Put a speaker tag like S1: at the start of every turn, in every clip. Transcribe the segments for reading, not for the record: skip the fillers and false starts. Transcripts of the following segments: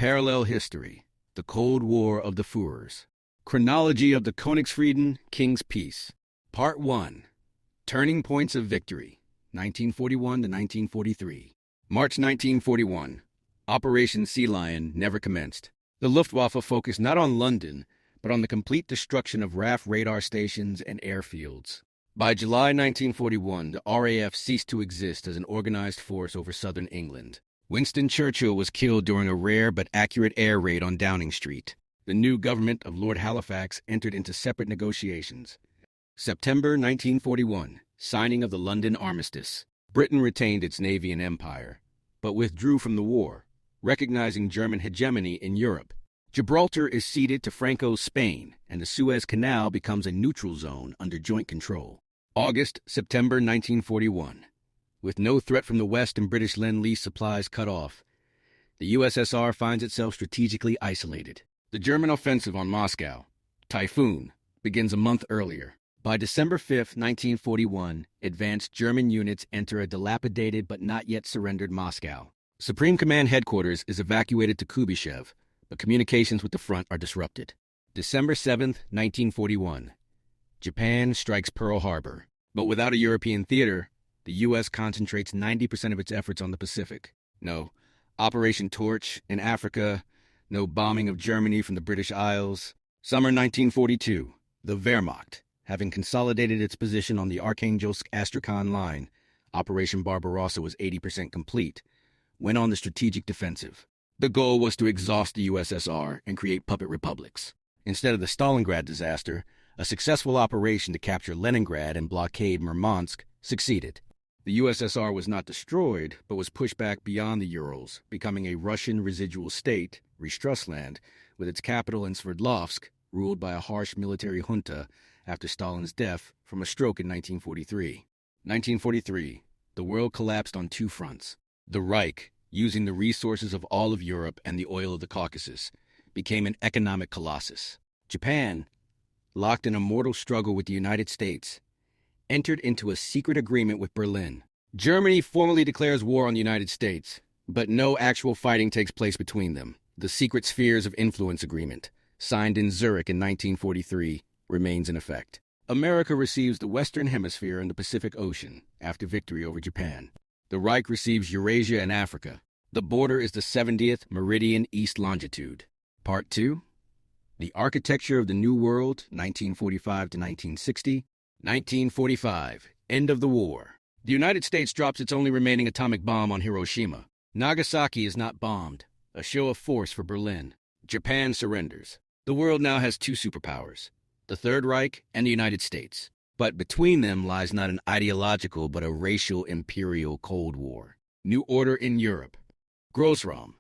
S1: Parallel History, The Cold War of the Führers. Chronology of the Königsfrieden, King's Peace. Part 1. Turning Points of Victory, 1941 to 1943. March 1941. Operation Sea Lion never commenced. The Luftwaffe focused not on London, but on the complete destruction of RAF radar stations and airfields. By July 1941, the RAF ceased to exist as an organized force over southern England. Winston Churchill was killed during a rare but accurate air raid on Downing Street. The new government of Lord Halifax entered into separate negotiations. September 1941, signing of the London Armistice. Britain retained its navy and empire, but withdrew from the war, recognizing German hegemony in Europe. Gibraltar is ceded to Franco's Spain, and the Suez Canal becomes a neutral zone under joint control. September 1941. With no threat from the West and British Lend-Lease supplies cut off, the USSR finds itself strategically isolated. The German offensive on Moscow, Typhoon, begins a month earlier. By December 5, 1941, advanced German units enter a dilapidated but not yet surrendered Moscow. Supreme Command Headquarters is evacuated to Kuybyshev, but communications with the front are disrupted. December 7, 1941. Japan strikes Pearl Harbor. But without a European theater, the U.S. concentrates 90% of its efforts on the Pacific. No Operation Torch in Africa, no bombing of Germany from the British Isles. Summer 1942. The Wehrmacht, having consolidated its position on the Archangel-Astrakhan line, Operation Barbarossa was 80% complete, went on the strategic defensive. The goal was to exhaust the USSR and create puppet republics. Instead of the Stalingrad disaster, a successful operation to capture Leningrad and blockade Murmansk succeeded. The USSR was not destroyed, but was pushed back beyond the Urals, becoming a Russian residual state, Russland, with its capital in Sverdlovsk, ruled by a harsh military junta after Stalin's death from a stroke in 1943. 1943. The world collapsed on two fronts. The Reich, using the resources of all of Europe and the oil of the Caucasus, became an economic colossus. Japan, locked in a mortal struggle with the United States, entered into a secret agreement with Berlin. Germany formally declares war on the United States, but no actual fighting takes place between them. The secret Spheres of Influence Agreement, signed in Zurich in 1943, remains in effect. America receives the Western Hemisphere and the Pacific Ocean after victory over Japan. The Reich receives Eurasia and Africa. The border is the 70th meridian east longitude. Part 2. The Architecture of the New World, 1945 to 1960. 1945. End of the war. The United States drops its only remaining atomic bomb on Hiroshima. Nagasaki is not bombed, a show of force for Berlin. Japan surrenders. The world now has two superpowers, the Third Reich and the United States. But between them lies not an ideological but a racial imperial Cold War. New order in Europe. Grossraum.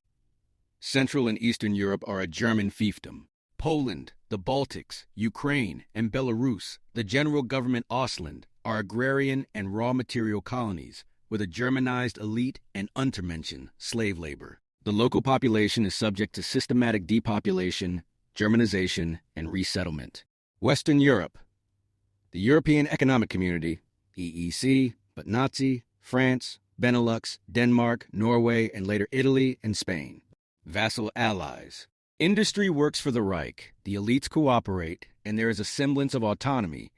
S1: Central and Eastern Europe are a German fiefdom. Poland, the Baltics, Ukraine, and Belarus, the general government Ostland, are agrarian and raw material colonies with a Germanized elite and untermenschen slave labor. The local population is subject to systematic depopulation, Germanization, and resettlement. Western Europe. The European Economic Community, EEC, but Nazi, France, Benelux, Denmark, Norway, and later Italy and Spain. Vassal allies. Industry works for the Reich, the elites cooperate, and there is a semblance of autonomy,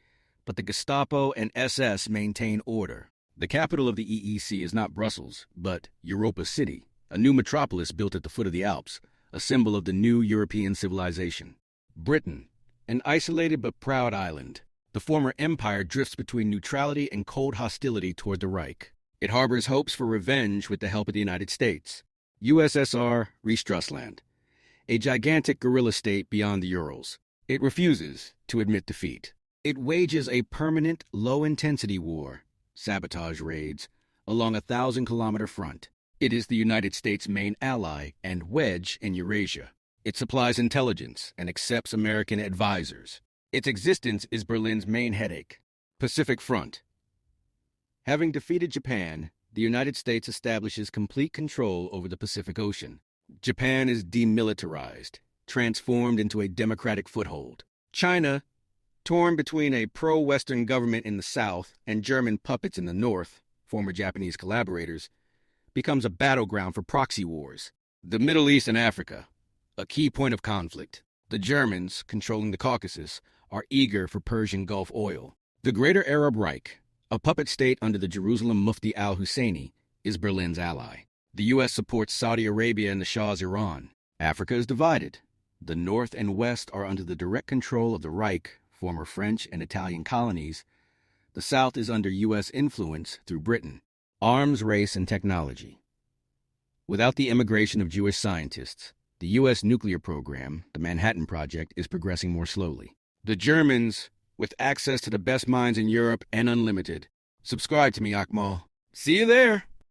S1: but the Gestapo and SS maintain order. The capital of the EEC is not Brussels, but Europa City, a new metropolis built at the foot of the Alps, a symbol of the new European civilization. Britain, an isolated but proud island. The former empire drifts between neutrality and cold hostility toward the Reich. It harbors hopes for revenge with the help of the United States. USSR, Russland, a gigantic guerrilla state beyond the Urals. It refuses to admit defeat. It wages a permanent, low-intensity war, sabotage raids, along a 1,000-kilometer front. It is the United States' main ally and wedge in Eurasia. It supplies intelligence and accepts American advisors. Its existence is Berlin's main headache. Pacific Front. Having defeated Japan, the United States establishes complete control over the Pacific Ocean. Japan is demilitarized, transformed into a democratic foothold. China, torn between a pro-Western government in the south and German puppets in the north, former Japanese collaborators, becomes a battleground for proxy wars. The Middle East and Africa, a key point of conflict. The Germans, controlling the Caucasus, are eager for Persian Gulf oil. The Greater Arab Reich, a puppet state under the Jerusalem Mufti al-Husseini, is Berlin's ally. The U.S. supports Saudi Arabia and the Shah's Iran. Africa is divided. The North and West are under the direct control of the Reich, former French and Italian colonies. The South is under U.S. influence through Britain. Arms race and technology. Without the immigration of Jewish scientists, the U.S. nuclear program, the Manhattan Project, is progressing more slowly. The Germans, with access to the best minds in Europe and unlimited. Subscribe to me, Akmal. See you there.